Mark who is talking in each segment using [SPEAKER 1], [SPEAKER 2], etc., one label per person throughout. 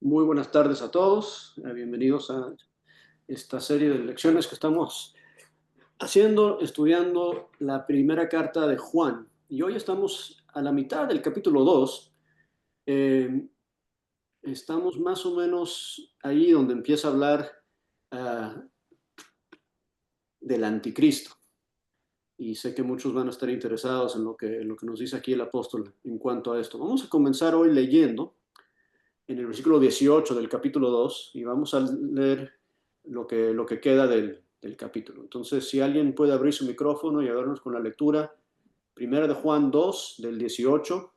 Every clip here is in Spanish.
[SPEAKER 1] Muy buenas tardes a todos. Bienvenidos a esta serie de lecciones que estamos haciendo, estudiando la primera carta de Juan. Y hoy estamos a la mitad del capítulo 2. Eh, Estamos más o menos ahí donde empieza a hablar ah, del anticristo. Y sé que muchos van a estar interesados en lo que nos dice aquí el apóstol en cuanto a esto. Vamos a comenzar hoy leyendo en el versículo 18 del capítulo 2 y vamos a leer lo que queda del capítulo. Entonces, si alguien puede abrir su micrófono y ayudarnos con la lectura, primera de Juan 2, del 18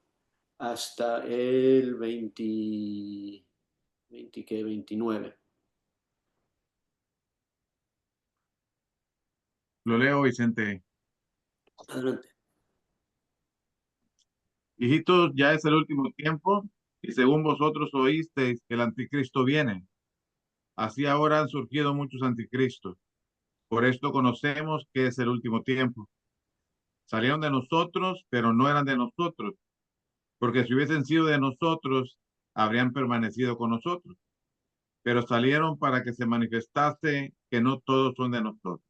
[SPEAKER 1] hasta el 29.
[SPEAKER 2] Lo leo, Vicente.
[SPEAKER 1] Adelante.
[SPEAKER 2] Hijitos, ya es el último tiempo, y según vosotros oísteis que el anticristo viene. Así ahora han surgido muchos anticristos. Por esto conocemos que es el último tiempo. Salieron de nosotros, pero no eran de nosotros, porque si hubiesen sido de nosotros, habrían permanecido con nosotros. Pero salieron para que se manifestase que no todos son de nosotros.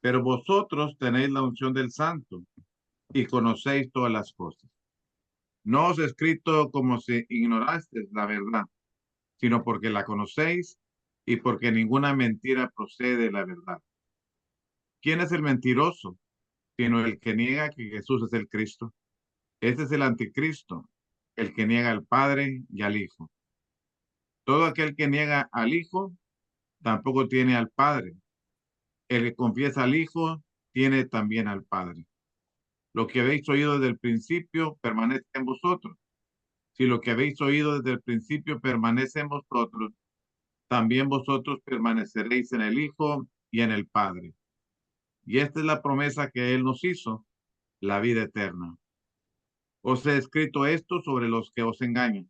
[SPEAKER 2] Pero vosotros tenéis la unción del Santo y conocéis todas las cosas. No os he escrito como si ignorasteis la verdad, sino porque la conocéis y porque ninguna mentira procede de la verdad. ¿Quién es el mentiroso? Sino el que niega que Jesús es el Cristo. Este es el anticristo, el que niega al Padre y al Hijo. Todo aquel que niega al Hijo tampoco tiene al Padre. El que confiesa al Hijo tiene también al Padre. Lo que habéis oído desde el principio permanece en vosotros. Si lo que habéis oído desde el principio permanece en vosotros, también vosotros permaneceréis en el Hijo y en el Padre. Y esta es la promesa que Él nos hizo, la vida eterna. Os he escrito esto sobre los que os engañan,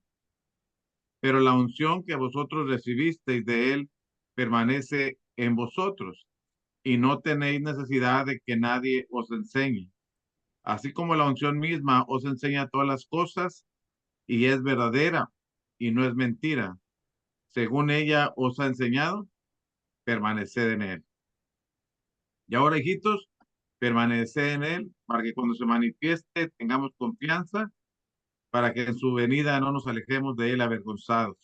[SPEAKER 2] pero la unción que vosotros recibisteis de Él permanece en vosotros y no tenéis necesidad de que nadie os enseñe. Así como la unción misma os enseña todas las cosas y es verdadera y no es mentira. Según ella os ha enseñado, permaneced en Él. Y ahora, hijitos, permaneced en Él para que cuando se manifieste tengamos confianza, para que en su venida no nos alejemos de Él avergonzados.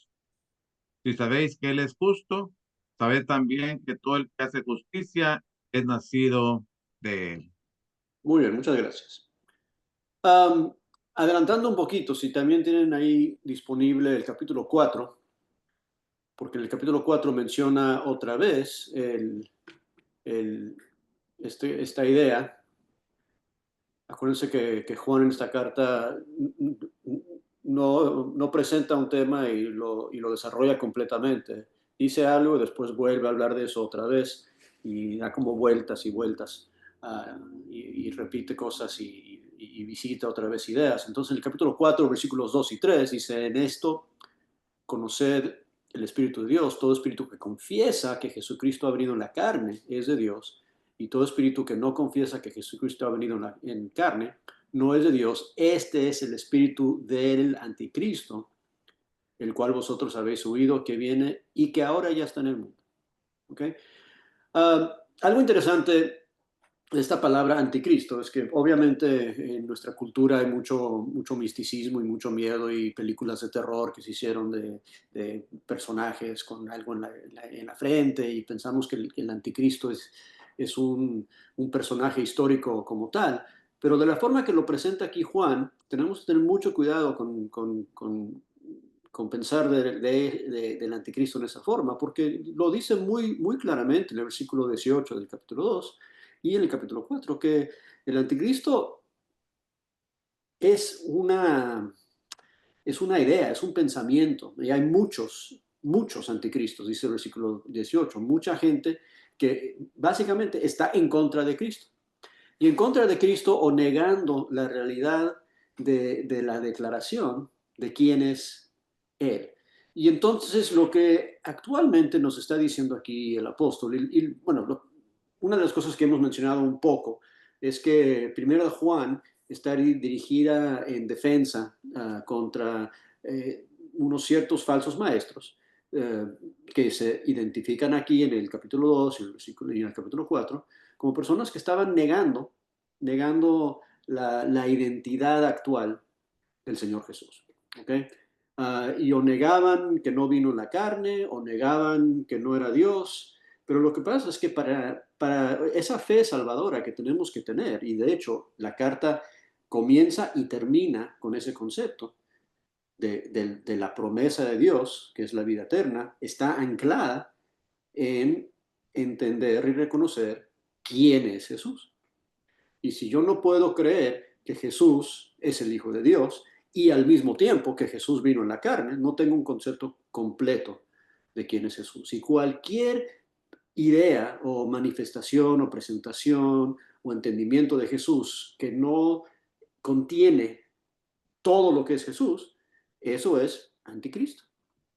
[SPEAKER 2] Si sabéis que Él es justo, sabed también que todo el que hace justicia es nacido de Él.
[SPEAKER 1] Muy bien, muchas gracias. Am, Adelantando un poquito, si también tienen ahí disponible el capítulo 4, porque en el capítulo 4 menciona otra vez el, esta idea. Acuérdense que Juan en esta carta no presenta un tema y lo desarrolla completamente. Dice algo y después vuelve a hablar de eso otra vez y da como vueltas y vueltas, y repite cosas y visita otra vez ideas. Entonces en el capítulo 4, versículos 2 y 3 dice: en esto conocer el Espíritu de Dios. Todo espíritu que confiesa que Jesucristo ha venido en la carne es de Dios, y todo espíritu que no confiesa que Jesucristo ha venido en carne no es de Dios. Este es el espíritu del anticristo, el cual vosotros habéis oído que viene y que ahora ya está en el mundo. ¿Okay? Algo interesante de esta palabra anticristo es que obviamente en nuestra cultura hay mucho misticismo y mucho miedo y películas de terror que se hicieron de personajes con algo en la frente, y pensamos que el anticristo es un personaje histórico como tal. Pero de la forma que lo presenta aquí Juan, tenemos que tener mucho cuidado con pensar del anticristo en esa forma, porque lo dice muy claramente en el versículo 18 del capítulo 2 y en el capítulo 4, que el anticristo es una idea, es un pensamiento, y hay muchos anticristos, dice el versículo 18, mucha gente que básicamente está en contra de Cristo. Y en contra de Cristo o negando la realidad de la declaración de quién es Él. Y entonces lo que actualmente nos está diciendo aquí el apóstol, bueno, una de las cosas que hemos mencionado un poco es que primero Juan está dirigida en defensa contra unos ciertos falsos maestros que se identifican aquí en el capítulo 2 y en el capítulo 4 como personas que estaban negando la identidad actual del Señor Jesús. ¿Okay? Y o negaban que no vino en la carne, o negaban que no era Dios, pero lo que pasa es que para esa fe salvadora que tenemos que tener, y de hecho la carta comienza y termina con ese concepto de la promesa de Dios, que es la vida eterna, está anclada en entender y reconocer quién es Jesús. Y si yo no puedo creer que Jesús es el Hijo de Dios y al mismo tiempo que Jesús vino en la carne, no tengo un concepto completo de quién es Jesús. Y cualquier idea o manifestación o presentación o entendimiento de Jesús que no contiene todo lo que es Jesús, eso es anticristo.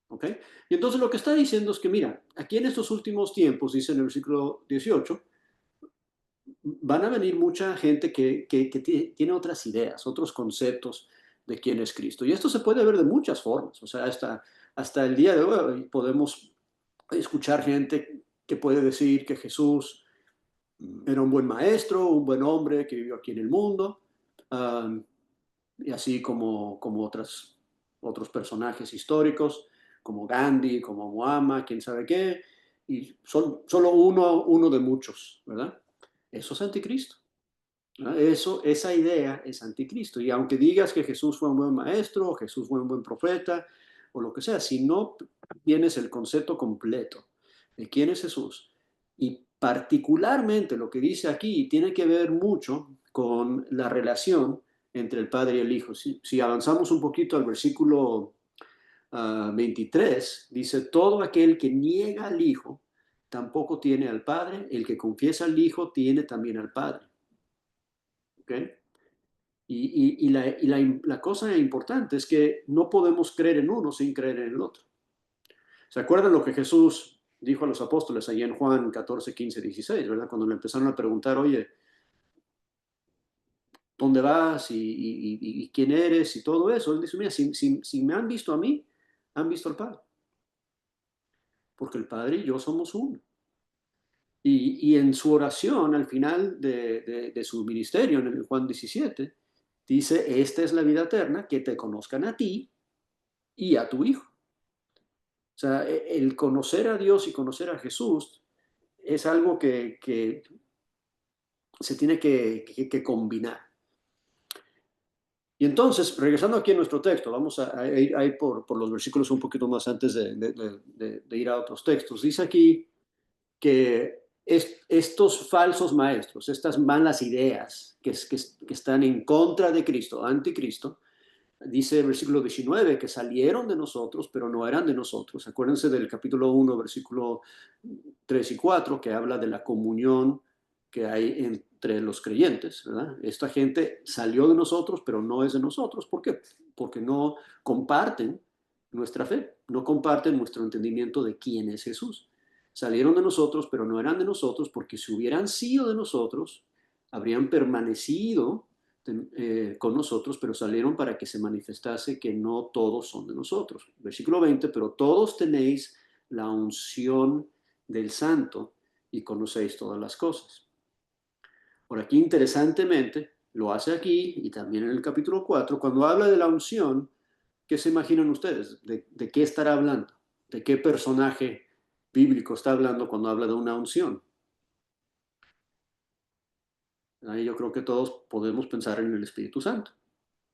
[SPEAKER 1] ¿Ok? Y entonces lo que está diciendo es que, mira, aquí en estos últimos tiempos, dice en el versículo 18, van a venir mucha gente que tiene otras ideas, otros conceptos de quién es Cristo. Y esto se puede ver de muchas formas. O sea, hasta el día de hoy podemos escuchar gente que puede decir que Jesús era un buen maestro, un buen hombre que vivió aquí en el mundo, y así como otros personajes históricos, como Gandhi, como Muhammad, quién sabe qué, y son solo uno de muchos, ¿verdad? Eso es anticristo. ¿No? Esa idea es anticristo. Y aunque digas que Jesús fue un buen maestro, o Jesús fue un buen profeta, o lo que sea, si no tienes el concepto completo de quién es Jesús, y particularmente lo que dice aquí tiene que ver mucho con la relación entre el Padre y el Hijo. Si avanzamos un poquito al versículo 23, dice, todo aquel que niega al Hijo tampoco tiene al Padre, el que confiesa al Hijo tiene también al Padre. ¿Okay? La cosa importante es que no podemos creer en uno sin creer en el otro. ¿Se acuerdan lo que Jesús dijo a los apóstoles allí en Juan 14, 15, 16, ¿verdad? Cuando le empezaron a preguntar, oye, ¿dónde vas? ¿Y quién eres? Y todo eso. Él dice, mira, si me han visto a mí, han visto al Padre. Porque el Padre y yo somos uno. Y en su oración, al final de su ministerio, en el Juan 17, dice, esta es la vida eterna, que te conozcan a ti y a tu Hijo. O sea, el conocer a Dios y conocer a Jesús es algo que se tiene que combinar. Y entonces, regresando aquí a nuestro texto, vamos a ir por los versículos un poquito más antes de ir a otros textos. Dice aquí que estos falsos maestros, estas malas ideas que están en contra de Cristo, anticristo, dice el versículo 19 que salieron de nosotros, pero no eran de nosotros. Acuérdense del capítulo 1, versículo 3 y 4, que habla de la comunión que hay entre los creyentes, ¿verdad? Esta gente salió de nosotros, pero no es de nosotros. ¿Por qué? Porque no comparten nuestra fe, no comparten nuestro entendimiento de quién es Jesús. Salieron de nosotros, pero no eran de nosotros, porque si hubieran sido de nosotros, habrían permanecido con nosotros, pero salieron para que se manifestase que no todos son de nosotros. Versículo 20, pero todos tenéis la unción del Santo y conocéis todas las cosas. Por aquí, interesantemente, lo hace aquí y también en el capítulo 4, cuando habla de la unción, ¿qué se imaginan ustedes? ¿De qué estará hablando? ¿De qué personaje bíblico está hablando cuando habla de una unción? Yo creo que todos podemos pensar en el Espíritu Santo.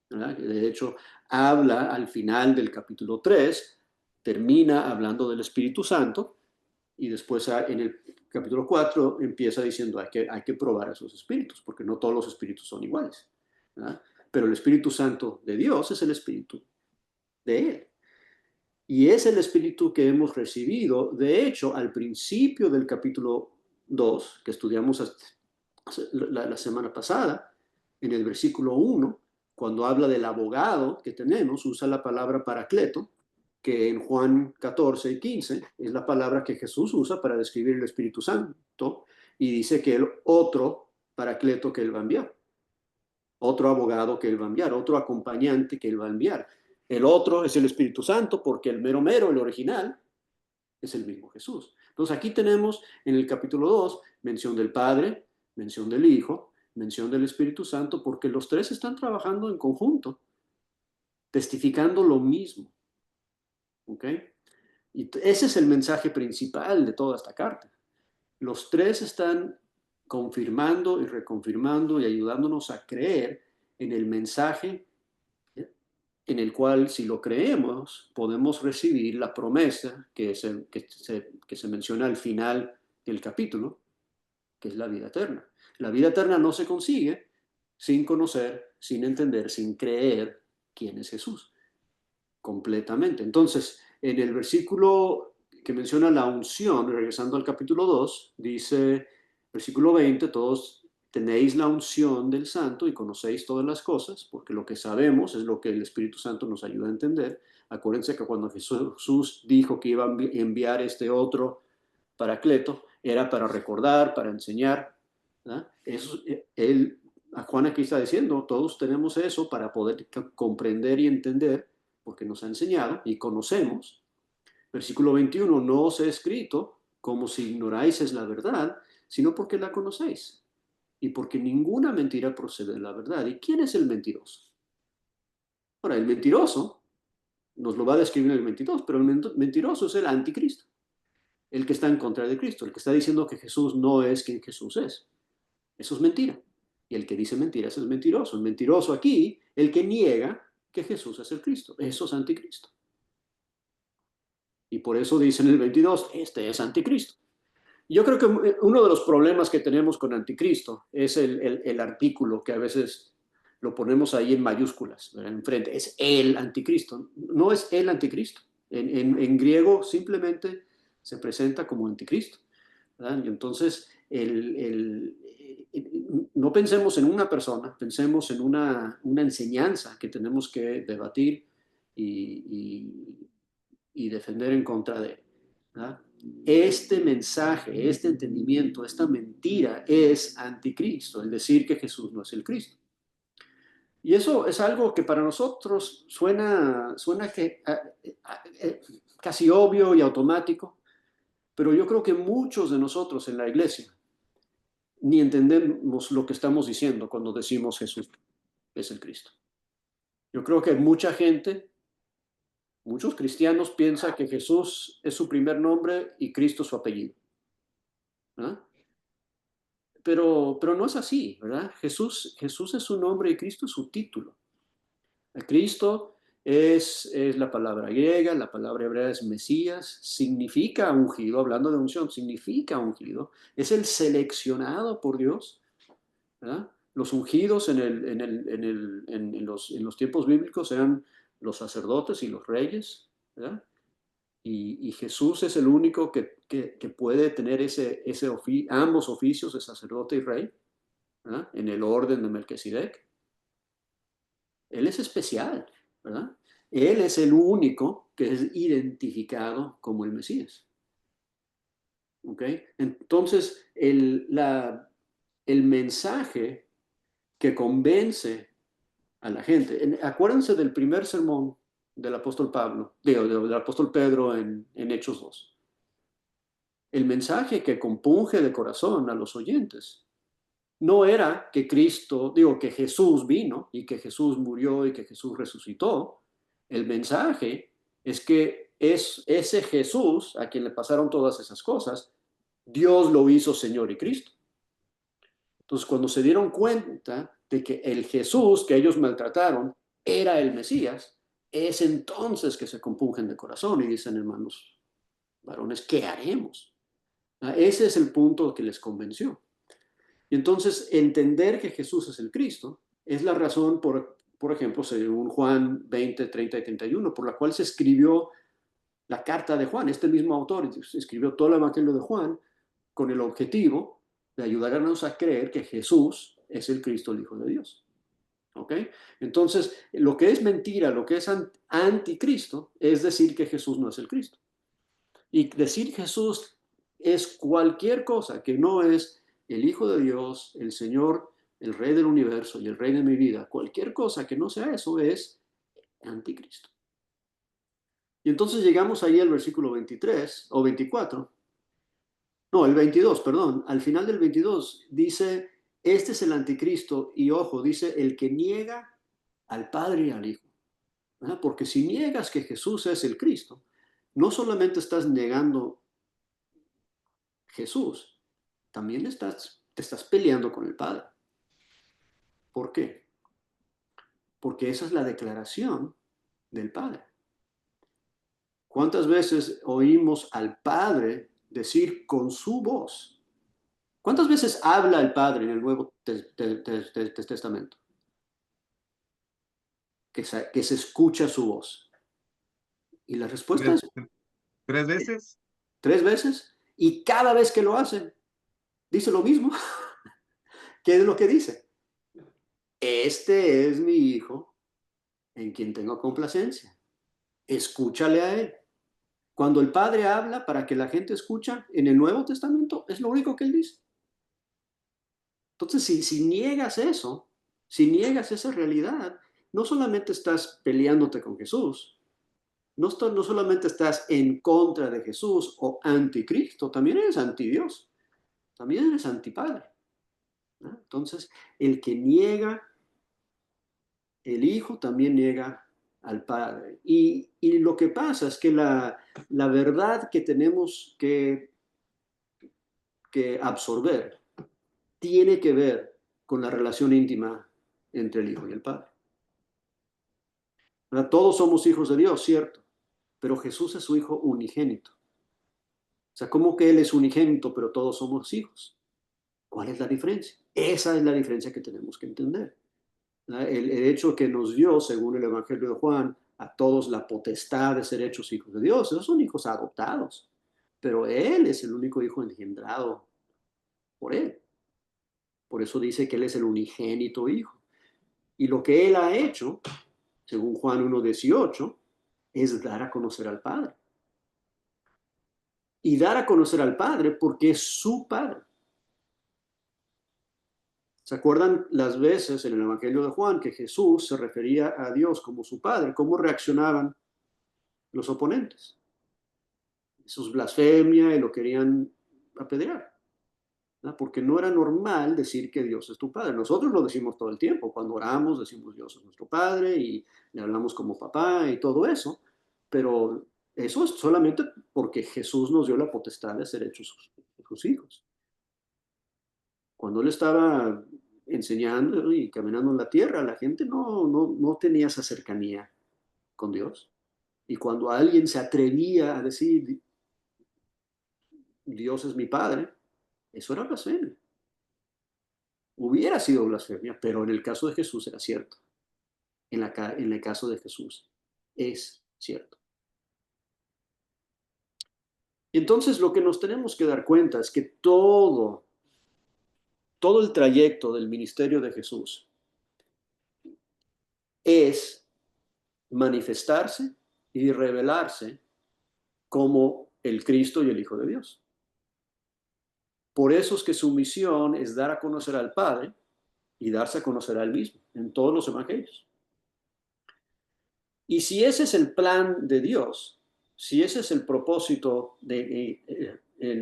[SPEAKER 1] ¿Verdad? De hecho, habla al final del capítulo 3, termina hablando del Espíritu Santo y después en el capítulo 4 empieza diciendo hay que probar a esos espíritus, porque no todos los espíritus son iguales. ¿Verdad? Pero el Espíritu Santo de Dios es el Espíritu de Él. Y es el Espíritu que hemos recibido. De hecho, al principio del capítulo 2, que estudiamos la semana pasada, en el versículo 1, cuando habla del abogado que tenemos, usa la palabra paracleto, que en Juan 14 y 15 es la palabra que Jesús usa para describir el Espíritu Santo, y dice que el otro paracleto que él va a enviar, otro abogado que él va a enviar, otro acompañante que él va a enviar. El otro es el Espíritu Santo, porque el mero mero, el original, es el mismo Jesús. Entonces aquí tenemos en el capítulo 2 mención del Padre, mención del Hijo, mención del Espíritu Santo, porque los tres están trabajando en conjunto, testificando lo mismo. ¿Ok? Y ese es el mensaje principal de toda esta carta. Los tres están confirmando y reconfirmando y ayudándonos a creer en el mensaje en el cual, si lo creemos, podemos recibir la promesa que se menciona al final del capítulo, que es la vida eterna. La vida eterna no se consigue sin conocer, sin entender, sin creer quién es Jesús, completamente. Entonces, en el versículo que menciona la unción, regresando al capítulo 2, dice, versículo 20, todos tenéis la unción del Santo y conocéis todas las cosas, porque lo que sabemos es lo que el Espíritu Santo nos ayuda a entender. Acuérdense que cuando Jesús dijo que iba a enviar este otro Paracleto, era para recordar, para enseñar. ¿Verdad? Eso, a Juan aquí está diciendo, todos tenemos eso para poder comprender y entender, porque nos ha enseñado y conocemos. Versículo 21, no os he escrito como si ignoráis la verdad, sino porque la conocéis y porque ninguna mentira procede de la verdad. ¿Y quién es el mentiroso? Ahora, el mentiroso nos lo va a describir en el 22, pero el mentiroso es el anticristo, el que está en contra de Cristo, el que está diciendo que Jesús no es quien Jesús es. Eso es mentira. Y el que dice mentiras es mentiroso. El mentiroso aquí, el que niega que Jesús es el Cristo. Eso es anticristo. Y por eso dice en el 22, este es anticristo. Yo creo que uno de los problemas que tenemos con anticristo es el artículo que a veces lo ponemos ahí en mayúsculas, ¿verdad? Enfrente. Es el anticristo. No es el anticristo. En griego simplemente se presenta como anticristo. ¿Verdad? Y entonces, no pensemos en una persona, pensemos en una enseñanza que tenemos que debatir y, y defender en contra de. ¿Verdad? Este mensaje, este entendimiento, esta mentira es anticristo, el decir que Jesús no es el Cristo. Y eso es algo que para nosotros suena casi obvio y automático, pero yo creo que muchos de nosotros en la iglesia ni entendemos lo que estamos diciendo cuando decimos Jesús es el Cristo. Yo creo que mucha gente, muchos cristianos piensan que Jesús es su primer nombre y Cristo su apellido. ¿Verdad? Pero no es así, ¿verdad? Jesús es su nombre y Cristo es su título. El Cristo es la palabra griega, la palabra hebrea es Mesías, significa ungido, hablando de unción, significa ungido, es el seleccionado por Dios, ¿verdad? Los ungidos en los tiempos bíblicos eran los sacerdotes y los reyes, ¿verdad? Y Jesús es el único que puede tener ambos oficios de sacerdote y rey, ¿verdad? En el orden de Melquisedec. Él es especial, ¿verdad? Él es el único que es identificado como el Mesías. ¿Ok? Entonces, el mensaje que convence a la gente. Acuérdense del primer sermón del apóstol Pablo, del apóstol Pedro en Hechos 2. El mensaje que compunge de corazón a los oyentes no era que que Jesús vino y que Jesús murió y que Jesús resucitó. El mensaje es que es ese Jesús a quien le pasaron todas esas cosas, Dios lo hizo Señor y Cristo. Entonces, cuando se dieron cuenta de que el Jesús que ellos maltrataron era el Mesías, es entonces que se compungen de corazón y dicen, hermanos, varones, ¿qué haremos? Ese es el punto que les convenció. Y entonces, entender que Jesús es el Cristo es la razón, por ejemplo, según Juan 20, 30 y 31, por la cual se escribió la carta de Juan. Este mismo autor escribió todo el Evangelio de Juan con el objetivo de ayudarnos a creer que Jesús es el Cristo, el Hijo de Dios. ¿Ok? Entonces, lo que es mentira, lo que es anticristo, es decir que Jesús no es el Cristo. Y decir Jesús es cualquier cosa que no es el Hijo de Dios, el Señor, el Rey del universo y el Rey de mi vida. Cualquier cosa que no sea eso es anticristo. Y entonces llegamos ahí al versículo 23 o 24. No, el 22, perdón. Al final del 22 dice, este es el anticristo y ojo, dice, el que niega al Padre y al Hijo. ¿Verdad? Porque si niegas que Jesús es el Cristo, no solamente estás negando Jesús, también te estás peleando con el Padre. ¿Por qué? Porque esa es la declaración del Padre. ¿Cuántas veces oímos al Padre decir con su voz? ¿Cuántas veces habla el Padre en el Nuevo Testamento? Que se escucha su voz. Y la respuesta
[SPEAKER 2] ¿Tres,
[SPEAKER 1] es
[SPEAKER 2] tres veces?
[SPEAKER 1] 3 veces. Y cada vez que lo hace, dice lo mismo. ¿Qué es lo que dice? Este es mi hijo en quien tengo complacencia. Escúchale a él. Cuando el Padre habla para que la gente escucha en el Nuevo Testamento, es lo único que él dice. Entonces, si niegas eso, si niegas esa realidad, no solamente estás peleándote con Jesús, no solamente estás en contra de Jesús o anticristo, también eres antidios, también eres antipadre, ¿no? Entonces, el que niega el Hijo también niega al Padre. Y lo que pasa es que la verdad que tenemos que absorber tiene que ver con la relación íntima entre el Hijo y el Padre. ¿Verdad? Todos somos hijos de Dios, cierto, pero Jesús es su Hijo unigénito. O sea, ¿cómo que Él es unigénito, pero todos somos hijos? ¿Cuál es la diferencia? Esa es la diferencia que tenemos que entender. El hecho que nos dio, según el Evangelio de Juan, a todos la potestad de ser hechos hijos de Dios. Esos son hijos adoptados, pero Él es el único hijo engendrado por Él. Por eso dice que Él es el unigénito hijo. Y lo que Él ha hecho, según Juan 1:18, es dar a conocer al Padre. Y dar a conocer al Padre porque es su Padre. ¿Se acuerdan las veces en el Evangelio de Juan que Jesús se refería a Dios como su Padre? ¿Cómo reaccionaban los oponentes? Sus blasfemia y lo querían apedrear, ¿no? Porque no era normal decir que Dios es tu Padre. Nosotros lo decimos todo el tiempo. Cuando oramos decimos Dios es nuestro Padre y le hablamos como papá y todo eso, pero eso es solamente porque Jesús nos dio la potestad de ser hechos sus hijos. Cuando Él estaba enseñando y caminando en la tierra, la gente no tenía esa cercanía con Dios. Y cuando alguien se atrevía a decir, Dios es mi Padre, eso era blasfemia. Hubiera sido blasfemia, pero en el caso de Jesús era cierto. En el caso de Jesús es cierto. Entonces lo que nos tenemos que dar cuenta es que todo el trayecto del ministerio de Jesús es manifestarse y revelarse como el Cristo y el Hijo de Dios. Por eso es que su misión es dar a conocer al Padre y darse a conocer a Él mismo en todos los evangelios. Y si ese es el plan de Dios, si ese es el propósito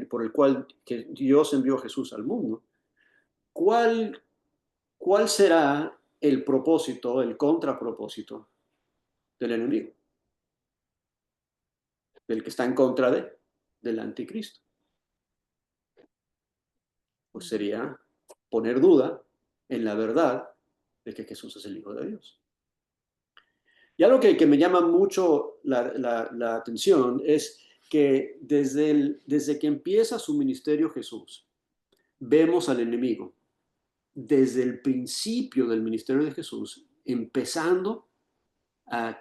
[SPEAKER 1] por el cual que Dios envió a Jesús al mundo, ¿cuál será el propósito, el contrapropósito del enemigo? Del que está en contra del anticristo. Pues sería poner duda en la verdad de que Jesús es el Hijo de Dios. Y algo que me llama mucho la atención es que desde que empieza su ministerio Jesús, vemos al enemigo desde el principio del ministerio de Jesús, empezando a,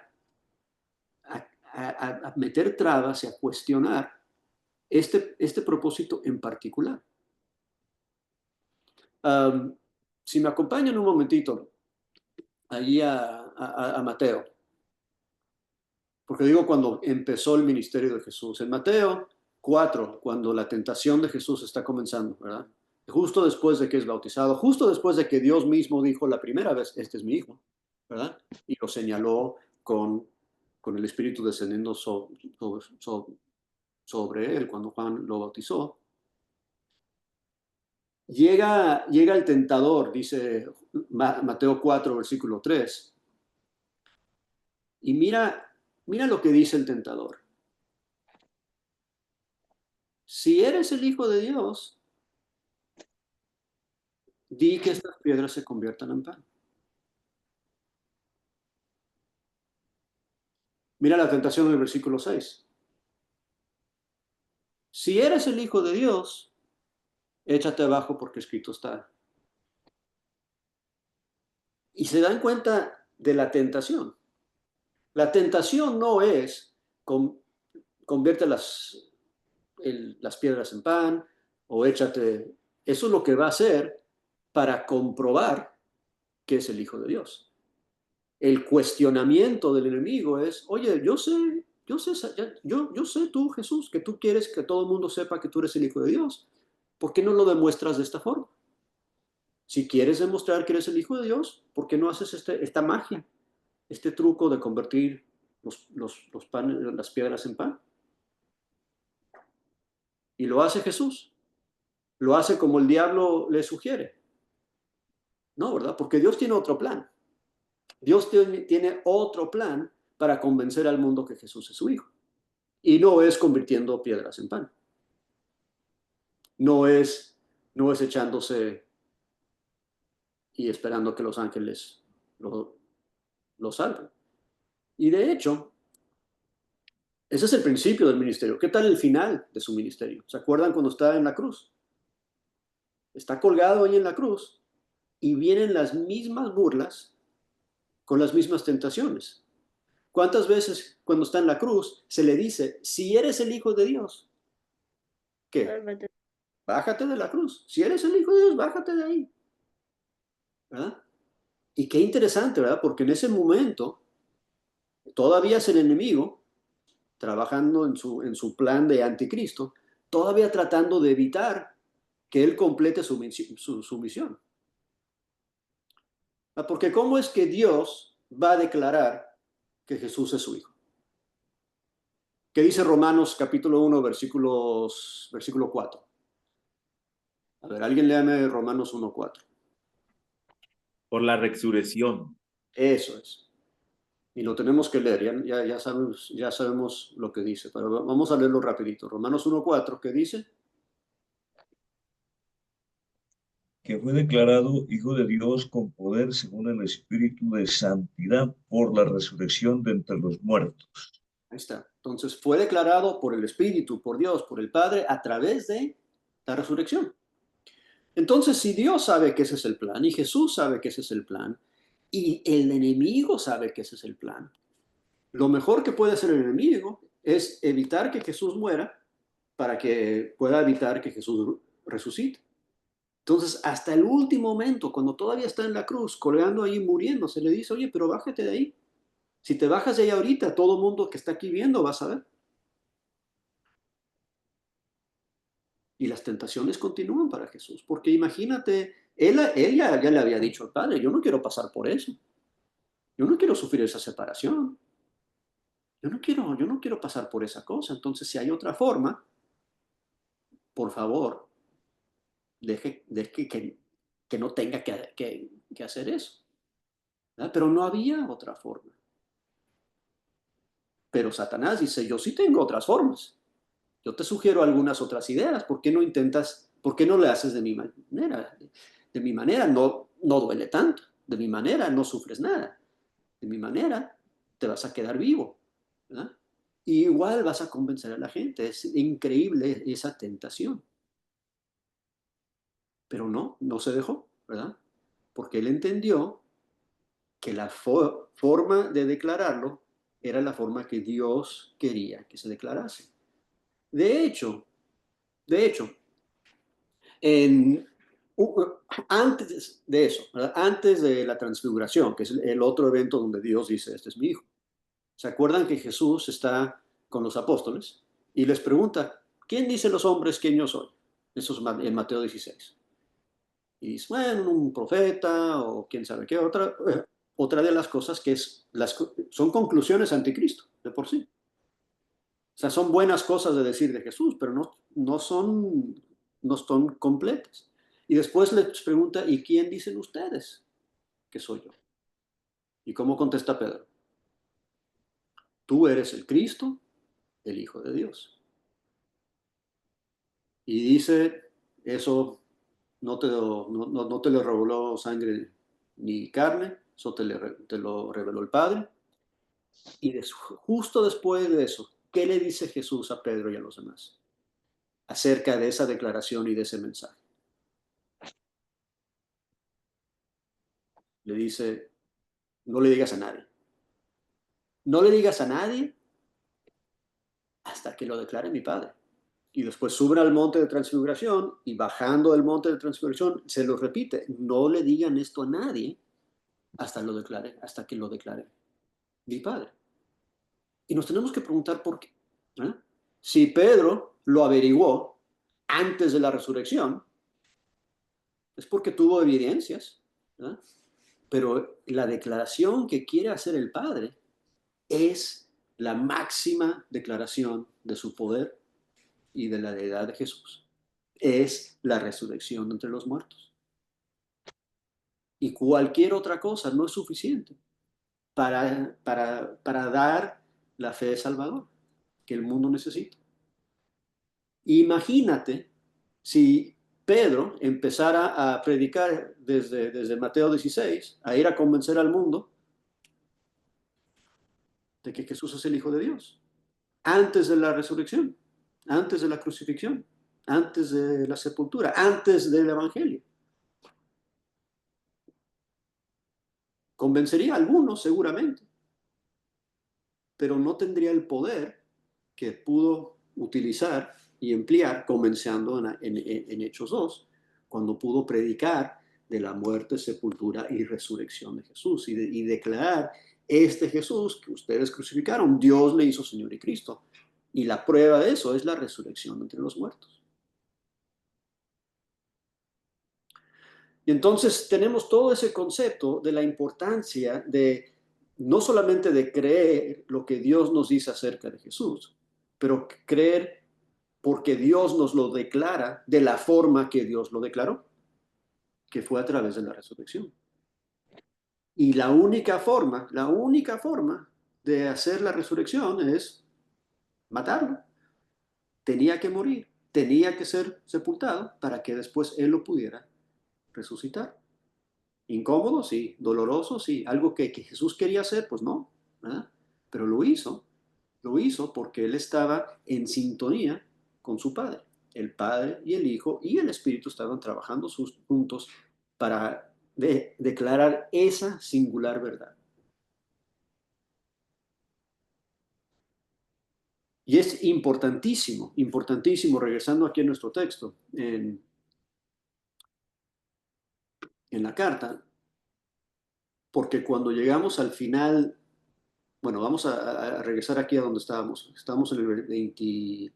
[SPEAKER 1] a meter trabas y a cuestionar este propósito en particular. Si me acompañan un momentito allí a Mateo, porque digo cuando empezó el ministerio de Jesús, en Mateo 4, cuando la tentación de Jesús está comenzando, ¿verdad? Justo después de que es bautizado, justo después de que Dios mismo dijo la primera vez, este es mi hijo, ¿verdad? Y lo señaló con con el Espíritu descendiendo sobre él cuando Juan lo bautizó. Llega el tentador, dice Mateo 4, versículo 3, y mira lo que dice el tentador. Si eres el Hijo de Dios, di que estas piedras se conviertan en pan. Mira la tentación del versículo 6. Si eres el Hijo de Dios, échate abajo porque escrito está. Y se dan cuenta de la tentación. La tentación no es convierte las piedras en pan o échate. Eso es lo que va a hacer para comprobar que es el Hijo de Dios. El cuestionamiento del enemigo es, oye, yo sé tú, Jesús, que tú quieres que todo el mundo sepa que tú eres el Hijo de Dios. ¿Por qué no lo demuestras de esta forma? Si quieres demostrar que eres el Hijo de Dios, ¿por qué no haces esta magia, este truco de convertir las piedras en pan? Y lo hace Jesús. Lo hace como el diablo le sugiere. No, ¿verdad? Porque Dios tiene otro plan. Dios tiene otro plan para convencer al mundo que Jesús es su Hijo. Y no es convirtiendo piedras en pan. No es echándose y esperando que los ángeles lo salven. Y de hecho, ese es el principio del ministerio. ¿Qué tal el final de su ministerio? ¿Se acuerdan cuando está en la cruz? Está colgado ahí en la cruz y vienen las mismas burlas con las mismas tentaciones. ¿Cuántas veces cuando está en la cruz se le dice, si eres el Hijo de Dios, ¿qué? Bájate de la cruz. Si eres el Hijo de Dios, bájate de ahí. ¿Verdad? Y qué interesante, ¿verdad? Porque en ese momento todavía es el enemigo trabajando en su plan de anticristo, todavía tratando de evitar que él complete su misión. Porque ¿cómo es que Dios va a declarar que Jesús es su Hijo? ¿Qué dice Romanos capítulo 1, versículo 4? A ver, alguien léame Romanos 1, 4.
[SPEAKER 3] Por la resurrección.
[SPEAKER 1] Eso es. Y lo tenemos que leer, ya sabemos lo que dice, pero vamos a leerlo rapidito. Romanos 1, 4, ¿qué dice?
[SPEAKER 4] Que fue declarado Hijo de Dios con poder según el Espíritu de Santidad por la resurrección de entre los muertos.
[SPEAKER 1] Ahí está. Entonces fue declarado por el Espíritu, por Dios, por el Padre, a través de la resurrección. Entonces, si Dios sabe que ese es el plan, y Jesús sabe que ese es el plan, y el enemigo sabe que ese es el plan, lo mejor que puede hacer el enemigo es evitar que Jesús muera para que pueda evitar que Jesús resucite. Entonces, hasta el último momento, cuando todavía está en la cruz, colgando ahí, muriendo, se le dice, oye, pero bájate de ahí. Si te bajas de ahí ahorita, todo el mundo que está aquí viendo va a saber. Y las tentaciones continúan para Jesús, porque imagínate, él ya le había dicho al Padre, yo no quiero pasar por eso. Yo no quiero sufrir esa separación. Yo no quiero pasar por esa cosa. Entonces, si hay otra forma, por favor, deje que no tenga que hacer eso. ¿Verdad? Pero no había otra forma. Pero Satanás dice, yo sí tengo otras formas. Yo te sugiero algunas otras ideas. ¿Por qué no le haces de mi manera? De mi manera no duele tanto. De mi manera no sufres nada. De mi manera te vas a quedar vivo. ¿Verdad? Y igual vas a convencer a la gente. Es increíble esa tentación. Pero no se dejó, ¿verdad? Porque él entendió que la forma de declararlo era la forma que Dios quería que se declarase. De hecho, antes de eso, ¿verdad? Antes de la transfiguración, que es el otro evento donde Dios dice, este es mi hijo. ¿Se acuerdan que Jesús está con los apóstoles y les pregunta, ¿quién dice los hombres que yo soy? Eso es en Mateo 16. Y dice, bueno, un profeta o quién sabe qué otra. otra de las cosas que son conclusiones anticristo, de por sí. O sea, son buenas cosas de decir de Jesús, pero no son completas. Y después les pregunta, ¿y quién dicen ustedes que soy yo? ¿Y cómo contesta Pedro? Tú eres el Cristo, el Hijo de Dios. Y dice, eso no te lo reveló sangre ni carne, eso te lo reveló el Padre. Y justo después de eso, ¿qué le dice Jesús a Pedro y a los demás acerca de esa declaración y de ese mensaje? Le dice, no le digas a nadie. No le digas a nadie hasta que lo declare mi Padre. Y después suben al monte de transfiguración y bajando del monte de transfiguración se lo repite, no le digan esto a nadie hasta que lo declare mi Padre. Y nos tenemos que preguntar por qué. ¿Eh? Si Pedro lo averiguó antes de la resurrección, es porque tuvo evidencias, ¿eh? Pero la declaración que quiere hacer el Padre es la máxima declaración de su poder y de la deidad de Jesús. Es la resurrección de entre los muertos. Y cualquier otra cosa no es suficiente para dar la fe de Salvador que el mundo necesita. Imagínate si Pedro empezara a predicar desde Mateo 16, a ir a convencer al mundo de que Jesús es el Hijo de Dios, antes de la resurrección, antes de la crucifixión, antes de la sepultura, antes del Evangelio. Convencería a algunos seguramente, pero no tendría el poder que pudo utilizar y emplear comenzando en Hechos 2, cuando pudo predicar de la muerte, sepultura y resurrección de Jesús y declarar, este Jesús que ustedes crucificaron, Dios le hizo Señor y Cristo. Y la prueba de eso es la resurrección entre los muertos. Y entonces tenemos todo ese concepto de la importancia de no solamente de creer lo que Dios nos dice acerca de Jesús, pero creer porque Dios nos lo declara de la forma que Dios lo declaró, que fue a través de la resurrección. Y la única forma de hacer la resurrección es matarlo. Tenía que morir, tenía que ser sepultado para que después Él lo pudiera resucitar. Incómodo, sí. Doloroso, sí. Algo que Jesús quería hacer, pues no, ¿verdad? Pero lo hizo porque Él estaba en sintonía con su Padre. El Padre y el Hijo y el Espíritu estaban trabajando juntos para declarar esa singular verdad. Y es importantísimo, regresando aquí a nuestro texto, en la carta, porque cuando llegamos al final, bueno, vamos a regresar aquí a donde estábamos. Estamos en el 20,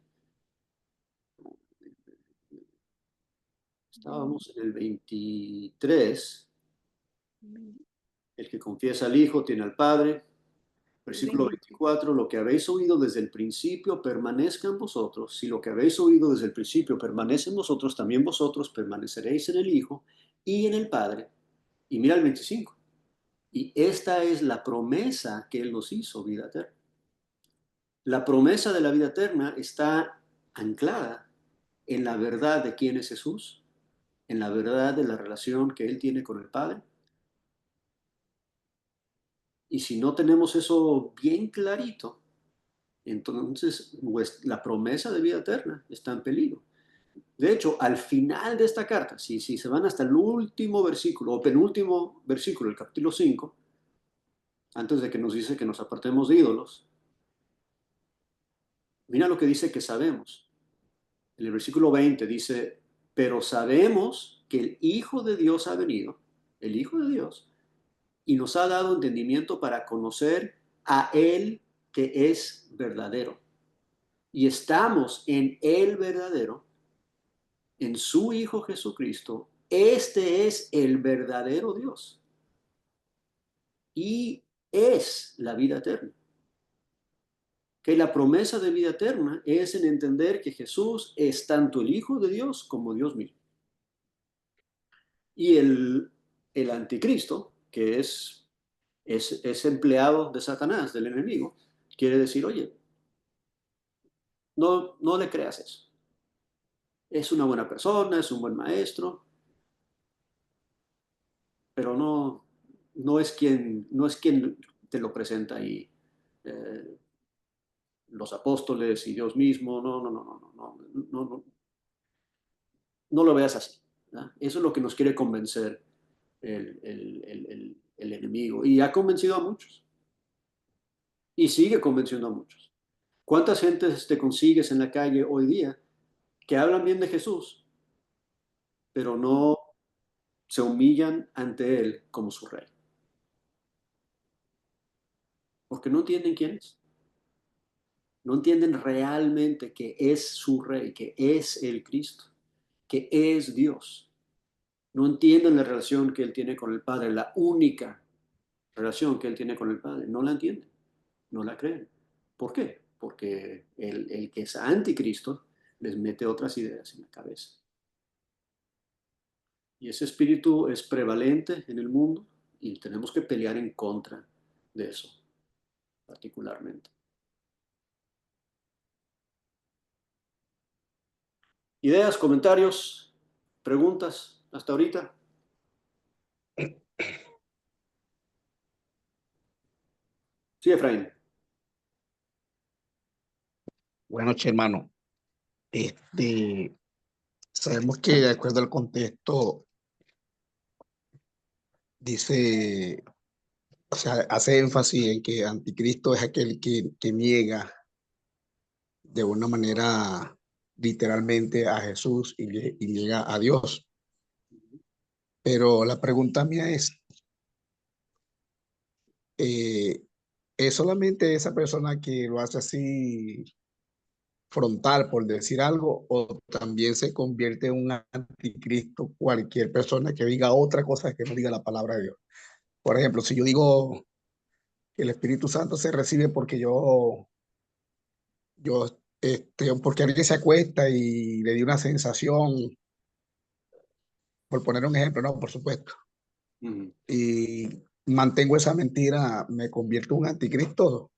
[SPEAKER 1] estábamos en el 23. El que confiesa al Hijo tiene al Padre. Versículo 24, lo que habéis oído desde el principio permanezca en vosotros. Si lo que habéis oído desde el principio permanece en vosotros, también vosotros permaneceréis en el Hijo y en el Padre. Y mira el 25. Y esta es la promesa que Él nos hizo, vida eterna. La promesa de la vida eterna está anclada en la verdad de quién es Jesús, en la verdad de la relación que Él tiene con el Padre. Y si no tenemos eso bien clarito, entonces pues, la promesa de vida eterna está en peligro. De hecho, al final de esta carta, si se van hasta el último versículo o penúltimo versículo, el capítulo 5, antes de que nos dice que nos apartemos de ídolos, mira lo que dice que sabemos. En el versículo 20 dice, pero sabemos que el Hijo de Dios ha venido, el Hijo de Dios, y nos ha dado entendimiento para conocer a Él que es verdadero. Y estamos en el verdadero, en su Hijo Jesucristo. Este es el verdadero Dios y es la vida eterna. Que la promesa de vida eterna es en entender que Jesús es tanto el Hijo de Dios como Dios mismo. Y el anticristo, que es empleado de Satanás, del enemigo, quiere decir, oye, no le creas eso. Es una buena persona, es un buen maestro, pero no es quien te lo presenta ahí. Los apóstoles y Dios mismo, no lo veas así. ¿Verdad? Eso es lo que nos quiere convencer el enemigo. Y ha convencido a muchos. Y sigue convenciendo a muchos. ¿Cuántas gentes te consigues en la calle hoy día que hablan bien de Jesús, pero no se humillan ante Él como su rey? Porque no entienden quién es. No entienden realmente que es su rey, que es el Cristo, que es Dios. No entienden la relación que Él tiene con el Padre, la única relación que Él tiene con el Padre. No la entienden, no la creen. ¿Por qué? Porque el que es anticristo les mete otras ideas en la cabeza. Y ese espíritu es prevalente en el mundo y tenemos que pelear en contra de eso, particularmente. ¿Ideas, comentarios, preguntas hasta ahorita? Sí, Efraín.
[SPEAKER 5] Buenas noches, hermano. Sabemos que de acuerdo al contexto, dice, o sea, hace énfasis en que anticristo es aquel que niega de una manera literalmente a Jesús y niega a Dios. Pero la pregunta mía ¿es solamente esa persona que lo hace así frontal, por decir algo, o también se convierte en un anticristo cualquier persona que diga otra cosa que no diga la palabra de Dios? Por ejemplo, si yo digo que el Espíritu Santo se recibe porque porque alguien se acuesta y le dio una sensación, por poner un ejemplo, no, por supuesto, y mantengo esa mentira, ¿me convierto en un anticristo?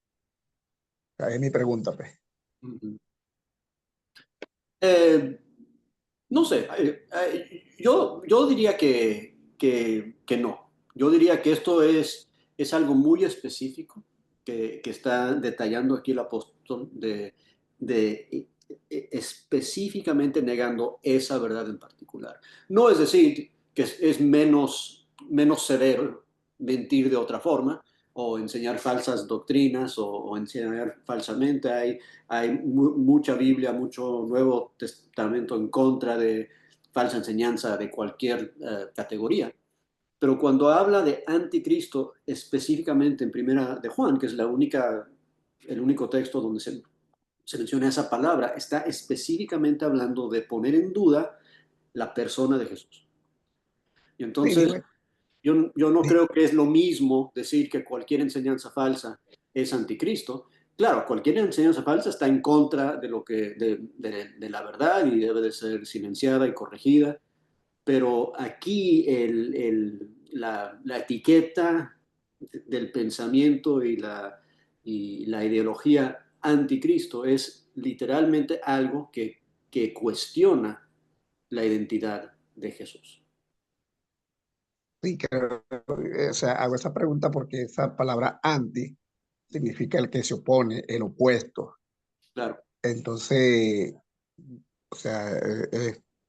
[SPEAKER 5] Esa es mi pregunta, pues.
[SPEAKER 1] No sé, yo diría que no. Yo diría que esto es algo muy específico que está detallando aquí el apóstol específicamente negando esa verdad en particular. No es decir que es menos severo mentir de otra forma o enseñar falsas doctrinas o enseñar falsamente. Hay mucha Biblia, mucho Nuevo Testamento en contra de falsa enseñanza de cualquier categoría. Pero cuando habla de anticristo, específicamente en Primera de Juan, que es el único texto donde se menciona esa palabra, está específicamente hablando de poner en duda la persona de Jesús. Y
[SPEAKER 5] Sí,
[SPEAKER 1] entonces, yo no creo que es lo mismo decir que cualquier enseñanza falsa es anticristo. Claro, cualquier enseñanza falsa está en contra de la verdad y debe de ser silenciada y corregida, pero aquí la etiqueta del pensamiento y la ideología anticristo es literalmente algo que cuestiona la identidad de Jesús.
[SPEAKER 5] sí, o sea, hago esa pregunta porque esa palabra anti significa el que se opone, el opuesto.
[SPEAKER 1] Claro.
[SPEAKER 5] Entonces, o sea,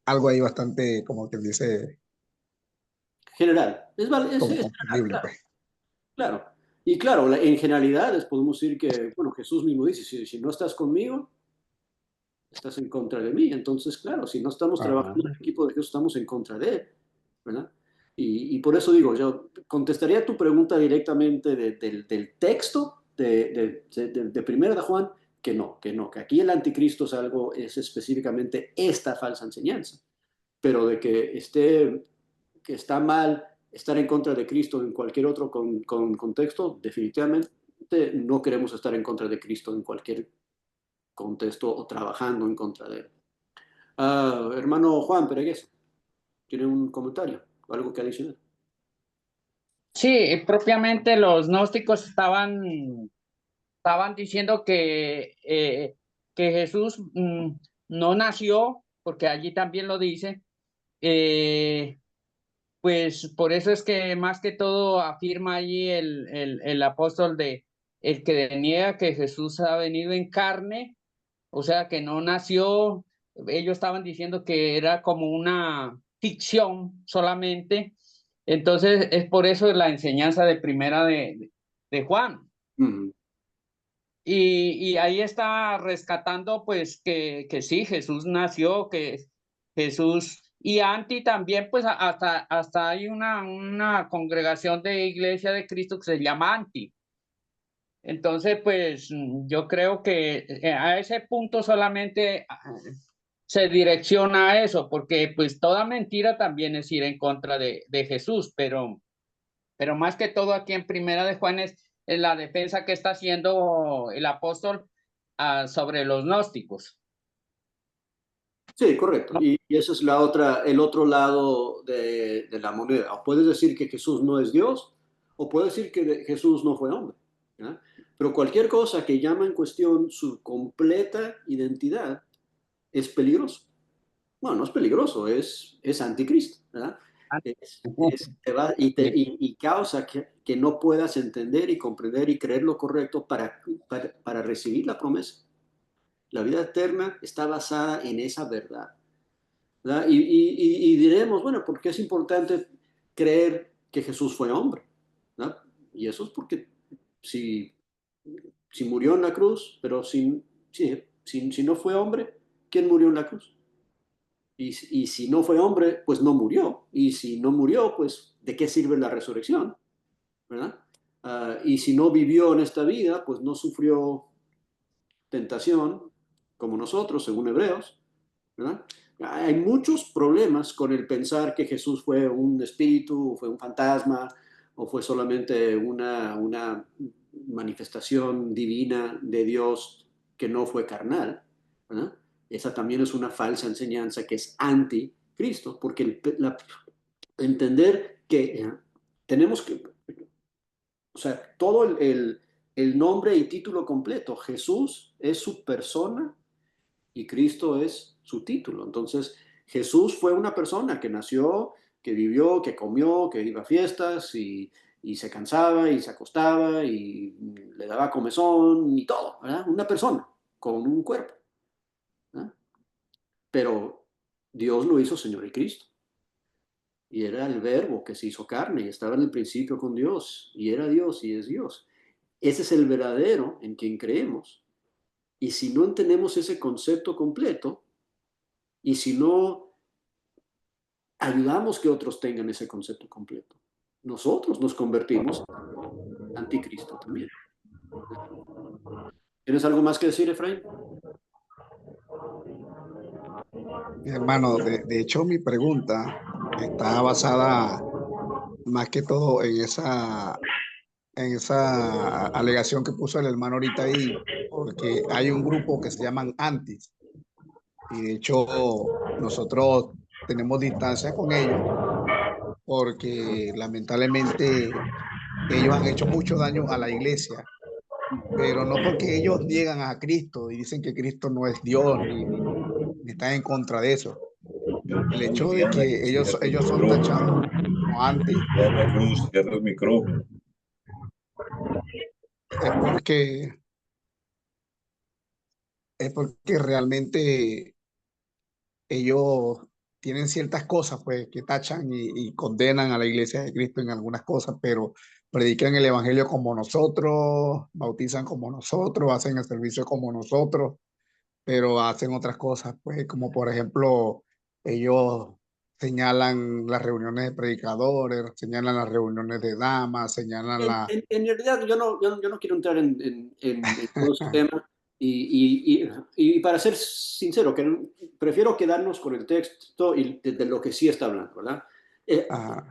[SPEAKER 5] algo ahí bastante, como que dice,
[SPEAKER 1] General.
[SPEAKER 5] como
[SPEAKER 1] Es general,
[SPEAKER 5] confundible,
[SPEAKER 1] claro.
[SPEAKER 5] pues.
[SPEAKER 1] Claro. Y claro, en generalidades podemos decir que, bueno, Jesús mismo dice, si no estás conmigo, estás en contra de mí. Entonces, claro, si no estamos
[SPEAKER 5] Ajá.
[SPEAKER 1] trabajando en el equipo de Jesús, estamos en contra de él, ¿verdad? Y por eso digo, yo contestaría tu pregunta directamente del texto de Primera de Juan, que aquí el anticristo es específicamente esta falsa enseñanza, pero de que está mal estar en contra de Cristo en cualquier otro contexto, definitivamente no queremos estar en contra de Cristo en cualquier contexto o trabajando en contra de él. Hermano Juan Peregués, ¿tiene un comentario o algo que adicionar?
[SPEAKER 6] Sí, propiamente los gnósticos estaban diciendo que Jesús no nació, porque allí también lo dice, pues por eso es que más que todo afirma allí el apóstol el que niega que Jesús ha venido en carne, o sea que no nació. Ellos estaban diciendo que era como una ficción solamente. Entonces es por eso la enseñanza de primera de Juan. Y ahí está rescatando pues que sí, Jesús nació, que Jesús, y Anti también, pues hasta hay una congregación de Iglesia de Cristo que se llama Anti. Entonces, pues yo creo que a ese punto solamente se direcciona a eso, porque pues toda mentira también es ir en contra de Jesús, pero más que todo aquí en Primera de Juan es la defensa que está haciendo el apóstol sobre los gnósticos.
[SPEAKER 1] Sí, correcto. Y ese es el otro lado de la moneda. O puedes decir que Jesús no es Dios, o puedes decir que Jesús no fue hombre, ¿ya? Pero cualquier cosa que llama en cuestión su completa identidad es peligroso. Bueno, no es peligroso, es anticristo, ¿verdad? Y causa que no puedas entender y comprender y creer lo correcto para recibir la promesa. La vida eterna está basada en esa verdad, ¿verdad? Y diremos, bueno, ¿por qué es importante creer que Jesús fue hombre? ¿Verdad? Y eso es porque si murió en la cruz, pero si no fue hombre, ¿quién murió en la cruz? Y si no fue hombre, pues no murió. Y si no murió, pues ¿de qué sirve la resurrección? ¿Verdad? Y si no vivió en esta vida, pues no sufrió tentación como nosotros, según Hebreos, ¿verdad? Hay muchos problemas con el pensar que Jesús fue un espíritu, fue un fantasma, o fue solamente una manifestación divina de Dios que no fue carnal, ¿verdad? Esa también es una falsa enseñanza que es anticristo, porque entender que tenemos que, o sea, todo el nombre y título completo, Jesús es su persona y Cristo es su título. Entonces, Jesús fue una persona que nació, que vivió, que comió, que iba a fiestas y se cansaba y se acostaba y le daba comezón y todo, ¿verdad? Una persona con un cuerpo, ¿verdad? Pero Dios lo hizo Señor y Cristo. Y era el verbo que se hizo carne y estaba en el principio con Dios y era Dios y es Dios. Ese es el verdadero en quien creemos. Y si no entendemos ese concepto completo, y si no ayudamos que otros tengan ese concepto completo, nosotros nos convertimos en anticristo también. ¿Tienes algo más que decir, Efraín?
[SPEAKER 5] Mi hermano, de hecho mi pregunta está basada más que todo en esa alegación que puso el hermano ahorita ahí, porque hay un grupo que se llaman antis, y de hecho nosotros tenemos distancia con ellos porque lamentablemente ellos han hecho mucho daño a la iglesia, pero no porque ellos niegan a Cristo y dicen que Cristo no es Dios ni están en contra de eso. El hecho de que ellos son tachados como anti
[SPEAKER 4] Cierra el micrófono.
[SPEAKER 5] es porque realmente ellos tienen ciertas cosas pues que tachan y condenan a la iglesia de Cristo en algunas cosas, pero predican el evangelio como nosotros, bautizan como nosotros, hacen el servicio como nosotros, pero hacen otras cosas, pues como por ejemplo, ellos señalan las reuniones de predicadores, señalan las reuniones de damas, señalan la...
[SPEAKER 1] En realidad, yo no quiero entrar en todo ese tema. Y para ser sincero, prefiero quedarnos con el texto y de lo que sí está hablando, ¿verdad?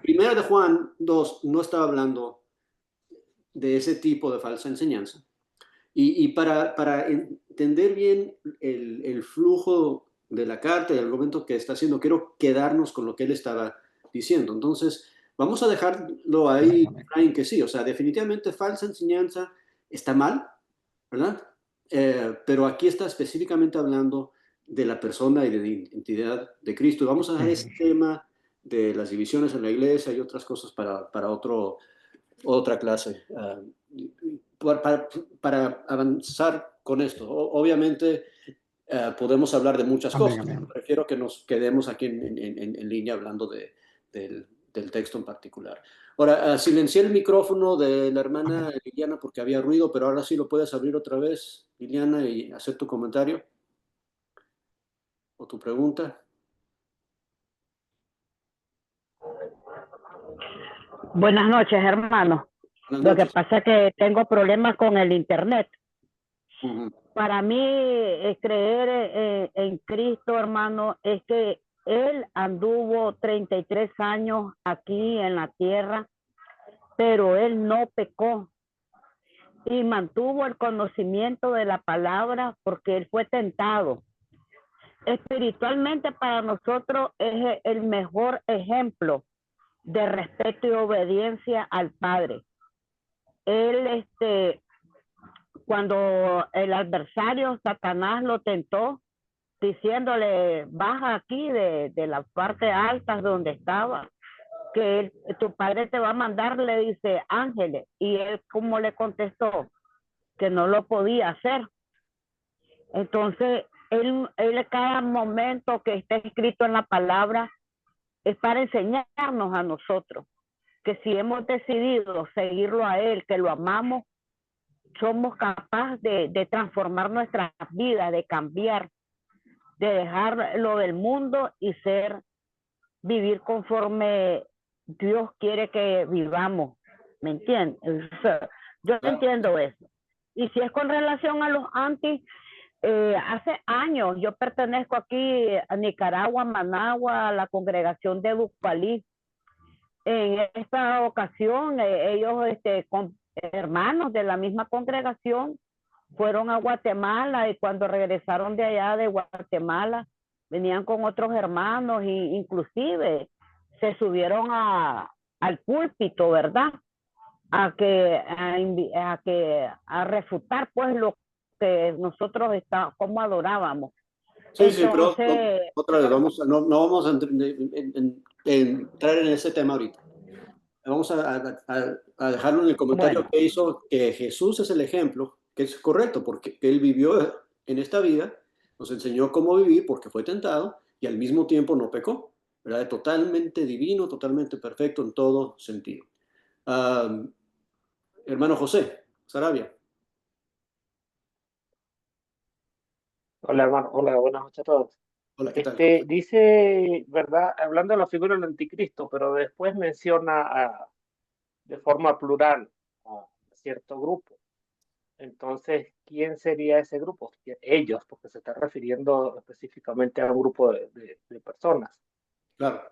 [SPEAKER 1] Primera de Juan 2 no estaba hablando de ese tipo de falsa enseñanza. Y para entender bien el flujo de la carta y el argumento que está haciendo, quiero quedarnos con lo que él estaba diciendo. Entonces, vamos a dejarlo ahí, Frank, que sí, o sea, definitivamente falsa enseñanza está mal, ¿verdad? Pero aquí está específicamente hablando de la persona y de la identidad de Cristo. Y vamos a dejar ese tema de las divisiones en la iglesia y otras cosas para otra clase. Para avanzar con esto, obviamente podemos hablar de muchas cosas. Prefiero que nos quedemos aquí en línea hablando del texto en particular. Ahora, silencié el micrófono de la hermana Liliana porque había ruido, pero ahora sí lo puedes abrir otra vez, Liliana, y hacer tu comentario o tu pregunta.
[SPEAKER 7] Buenas noches, hermano. Lo que pasa es que tengo problemas con el internet. Para mí, creer en Cristo, hermano, es que Él anduvo 33 años aquí en la tierra, pero Él no pecó y mantuvo el conocimiento de la palabra porque Él fue tentado. Espiritualmente para nosotros es el mejor ejemplo de respeto y obediencia al Padre. Él, cuando el adversario Satanás lo tentó, diciéndole, baja aquí de las partes altas donde estaba, que tu padre te va a mandar, le dice, ángeles. Y él, ¿cómo le contestó? Que no lo podía hacer. Entonces, él cada momento que está escrito en la palabra es para enseñarnos a nosotros que si hemos decidido seguirlo a él, que lo amamos, somos capaces de transformar nuestras vidas, de cambiar, de dejar lo del mundo y vivir conforme Dios quiere que vivamos. ¿Me entiendes? Yo entiendo eso. Y si es con relación a los anti, hace años yo pertenezco aquí a Nicaragua, Managua, a la congregación de Bucalí. En esta ocasión, ellos con hermanos de la misma congregación fueron a Guatemala, y cuando regresaron de allá de Guatemala venían con otros hermanos e inclusive se subieron al púlpito, ¿verdad? A refutar pues lo que nosotros cómo adorábamos.
[SPEAKER 1] Sí, entonces, sí, pero otra vez, no vamos a entrar en ese tema ahorita. Vamos a dejarlo en el comentario que hizo, que Jesús es el ejemplo, que es correcto, porque él vivió en esta vida, nos enseñó cómo vivir porque fue tentado y al mismo tiempo no pecó, ¿verdad? Totalmente divino, totalmente perfecto en todo sentido. Hermano José Sarabia.
[SPEAKER 8] Hola, hermano. Hola, buenas noches a todos.
[SPEAKER 1] Hola, ¿qué tal?
[SPEAKER 8] Dice, ¿verdad? Hablando de la figura del anticristo, pero después menciona de forma plural a cierto grupo. Entonces, ¿quién sería ese grupo? Ellos, porque se está refiriendo específicamente a un grupo de personas.
[SPEAKER 1] Claro.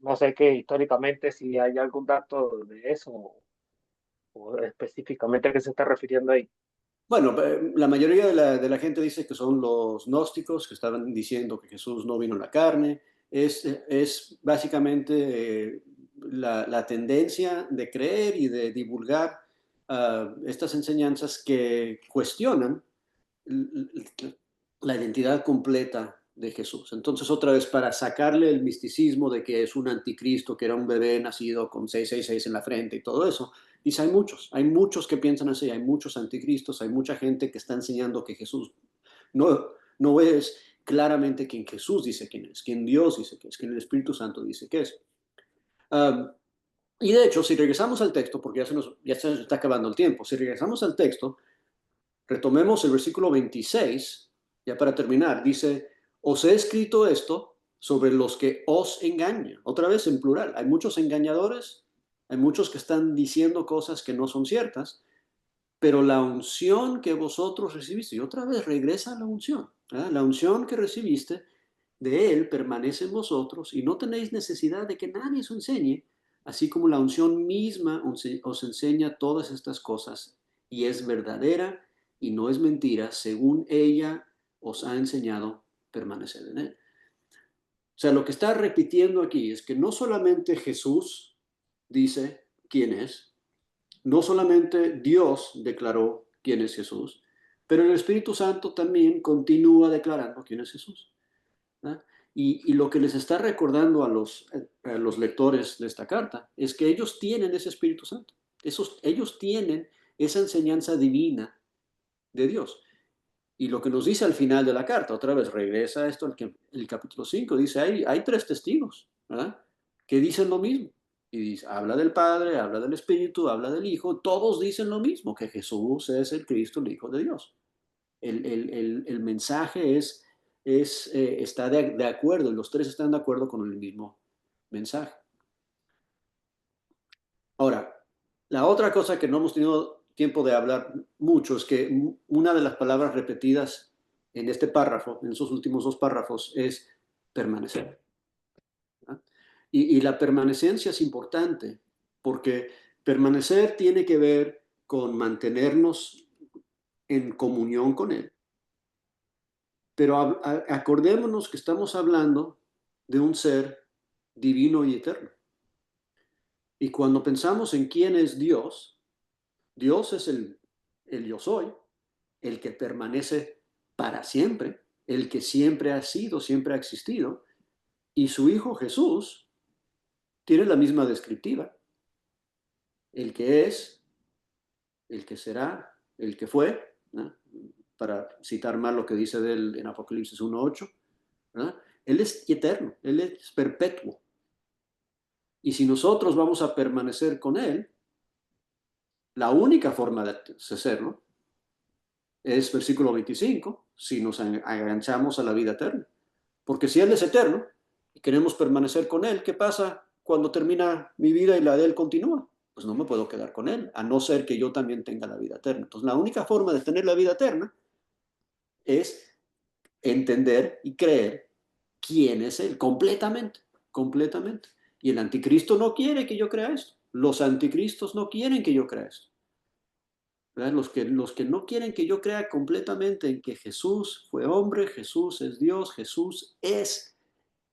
[SPEAKER 8] No sé qué históricamente si hay algún dato de eso o específicamente a qué se está refiriendo ahí.
[SPEAKER 1] Bueno, la mayoría de la gente dice que son los gnósticos que estaban diciendo que Jesús no vino en la carne. Es básicamente la tendencia de creer y de divulgar estas enseñanzas que cuestionan la identidad completa de Jesús. Entonces, otra vez, para sacarle el misticismo de que es un anticristo, que era un bebé nacido con 666 en la frente y todo eso, dice, hay muchos que piensan así, hay muchos anticristos, hay mucha gente que está enseñando que Jesús no es claramente quien Jesús dice quién es, quien Dios dice que es, quien el Espíritu Santo dice que es. Y de hecho, si regresamos al texto, porque ya se nos está acabando el tiempo, si regresamos al texto, retomemos el versículo 26, ya para terminar, dice, os he escrito esto sobre los que os engañan. Otra vez en plural, hay muchos engañadores, hay muchos que están diciendo cosas que no son ciertas, pero la unción que vosotros recibiste, y otra vez regresa a la unción, ¿verdad? La unción que recibiste de Él permanece en vosotros y no tenéis necesidad de que nadie os enseñe, así como la unción misma os enseña todas estas cosas y es verdadera y no es mentira, según ella os ha enseñado, permaneced en Él. O sea, lo que está repitiendo aquí es que no solamente Jesús dice quién es, no solamente Dios declaró quién es Jesús, pero el Espíritu Santo también continúa declarando quién es Jesús. ¿verdad? Y lo que les está recordando a los lectores de esta carta es que ellos tienen ese Espíritu Santo. Ellos tienen esa enseñanza divina de Dios. Y lo que nos dice al final de la carta, otra vez regresa a esto, el capítulo 5, dice, hay 3 testigos, ¿verdad? Que dicen lo mismo. Y dice, habla del Padre, habla del Espíritu, habla del Hijo, todos dicen lo mismo, que Jesús es el Cristo, el Hijo de Dios. El mensaje está de acuerdo, los 3 están de acuerdo con el mismo mensaje. Ahora, la otra cosa que no hemos tenido tiempo de hablar mucho es que una de las palabras repetidas en este párrafo, en esos últimos 2 párrafos, es permanecer. ¿verdad? Y la permanencia es importante porque permanecer tiene que ver con mantenernos en comunión con Él. Pero acordémonos que estamos hablando de un ser divino y eterno. Y cuando pensamos en quién es Dios, Dios es el yo soy, el que permanece para siempre, el que siempre ha sido, siempre ha existido. Y su Hijo Jesús tiene la misma descriptiva. El que es, el que será, el que fue, ¿no? Para citar más lo que dice de él en Apocalipsis 1:8, ¿verdad? Él es eterno, Él es perpetuo. Y si nosotros vamos a permanecer con Él, la única forma de hacerlo es versículo 25, si nos enganchamos a la vida eterna. Porque si Él es eterno y queremos permanecer con Él, ¿qué pasa cuando termina mi vida y la de Él continúa? Pues no me puedo quedar con Él, a no ser que yo también tenga la vida eterna. Entonces, la única forma de tener la vida eterna es entender y creer quién es Él, completamente, completamente. Y el anticristo no quiere que yo crea esto. Los anticristos no quieren que yo crea esto. ¿verdad? Los que no quieren que yo crea completamente en que Jesús fue hombre, Jesús es Dios, Jesús es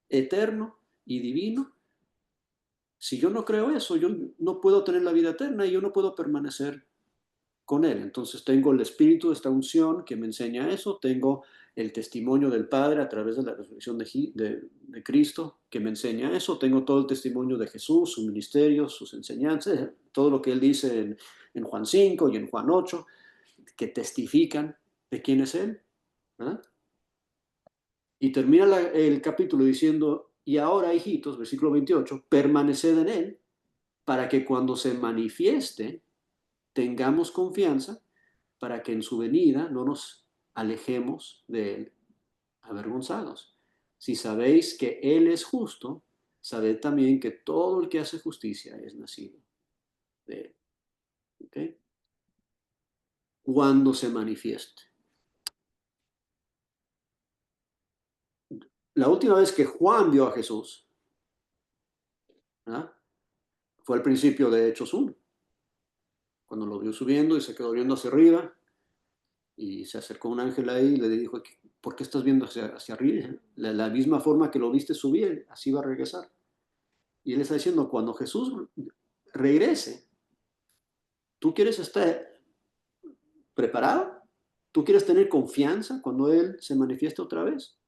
[SPEAKER 1] eterno y divino. Si yo no creo eso, yo no puedo tener la vida eterna y yo no puedo permanecer con Él. Entonces tengo el Espíritu de esta unción que me enseña eso, tengo el testimonio del Padre a través de la resurrección de Cristo que me enseña eso, tengo todo el testimonio de Jesús, su ministerio, sus enseñanzas, todo lo que Él dice en Juan 5 y en Juan 8, que testifican de quién es Él. ¿verdad? Y termina el capítulo diciendo, y ahora, hijitos, versículo 28, permaneced en Él para que cuando se manifieste tengamos confianza para que en su venida no nos alejemos de Él avergonzados. Si sabéis que Él es justo, sabed también que todo el que hace justicia es nacido de Él. ¿Okay? Cuando se manifieste. La última vez que Juan vio a Jesús, ¿verdad? Fue al principio de Hechos 1, cuando lo vio subiendo y se quedó viendo hacia arriba, y se acercó un ángel ahí y le dijo, ¿por qué estás viendo hacia arriba? La misma forma que lo viste subir, así va a regresar. Y él está diciendo, cuando Jesús regrese, ¿tú quieres estar preparado? ¿Tú quieres tener confianza cuando Él se manifieste otra vez?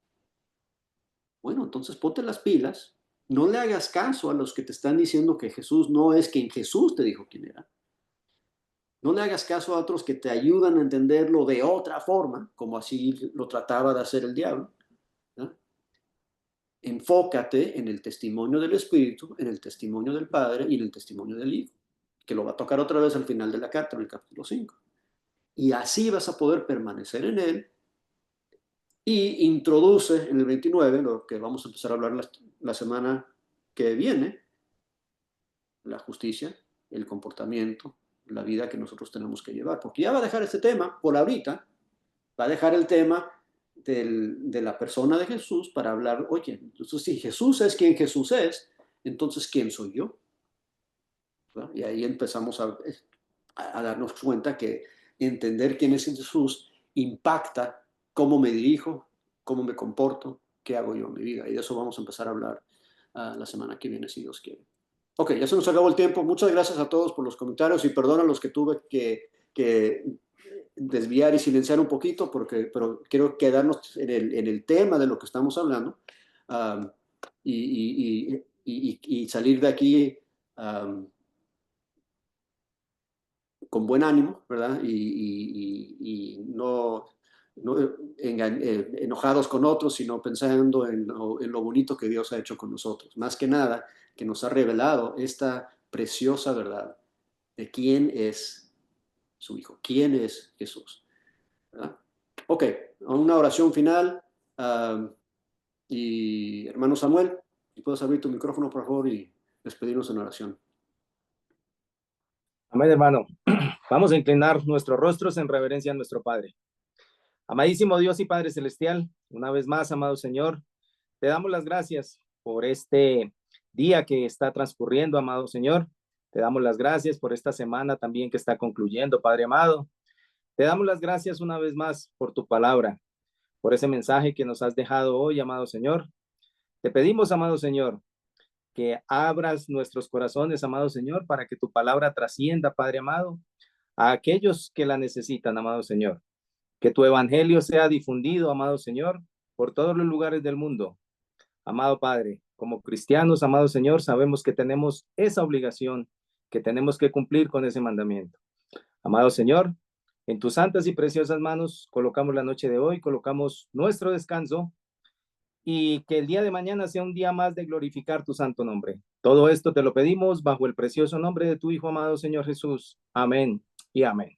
[SPEAKER 1] Bueno, entonces ponte las pilas, no le hagas caso a los que te están diciendo que Jesús no es quien Jesús te dijo quién era. No le hagas caso a otros que te ayudan a entenderlo de otra forma, como así lo trataba de hacer el diablo. ¿no? Enfócate en el testimonio del Espíritu, en el testimonio del Padre y en el testimonio del Hijo, que lo va a tocar otra vez al final de la carta, en el capítulo 5. Y así vas a poder permanecer en Él. Y introduce en el 29, lo que vamos a empezar a hablar la semana que viene, la justicia, el comportamiento, la vida que nosotros tenemos que llevar. Porque ya va a dejar este tema, por ahorita, va a dejar el tema de la persona de Jesús para hablar, oye, entonces si Jesús es quien Jesús es, entonces ¿quién soy yo? ¿Verdad? Y ahí empezamos a darnos cuenta que entender quién es Jesús impacta cómo me dirijo, cómo me comporto, qué hago yo en mi vida. Y de eso vamos a empezar a hablar la semana que viene, si Dios quiere. Ok, ya se nos acabó el tiempo. Muchas gracias a todos por los comentarios y perdón a los que tuve que desviar y silenciar un poquito, pero quiero quedarnos en el tema de lo que estamos hablando y salir de aquí con buen ánimo, ¿verdad? Y no enojados con otros, sino pensando en lo bonito que Dios ha hecho con nosotros. Más que nada, que nos ha revelado esta preciosa verdad de quién es su Hijo, quién es Jesús. ¿Verdad? Ok, una oración final. Y hermano Samuel, si puedes abrir tu micrófono, por favor, y despedirnos en oración.
[SPEAKER 9] Amén, hermano. Vamos a inclinar nuestros rostros en reverencia a nuestro Padre. Amadísimo Dios y Padre Celestial, una vez más, amado Señor, te damos las gracias por este día que está transcurriendo, amado Señor. Te damos las gracias por esta semana también que está concluyendo, Padre amado. Te damos las gracias una vez más por tu palabra, por ese mensaje que nos has dejado hoy, amado Señor. Te pedimos, amado Señor, que abras nuestros corazones, amado Señor, para que tu palabra trascienda, Padre amado, a aquellos que la necesitan, amado Señor. Que tu evangelio sea difundido, amado Señor, por todos los lugares del mundo. Amado Padre, como cristianos, amado Señor, sabemos que tenemos esa obligación, que tenemos que cumplir con ese mandamiento. Amado Señor, en tus santas y preciosas manos colocamos la noche de hoy, colocamos nuestro descanso y que el día de mañana sea un día más de glorificar tu santo nombre. Todo esto te lo pedimos bajo el precioso nombre de tu Hijo amado Señor Jesús. Amén y amén.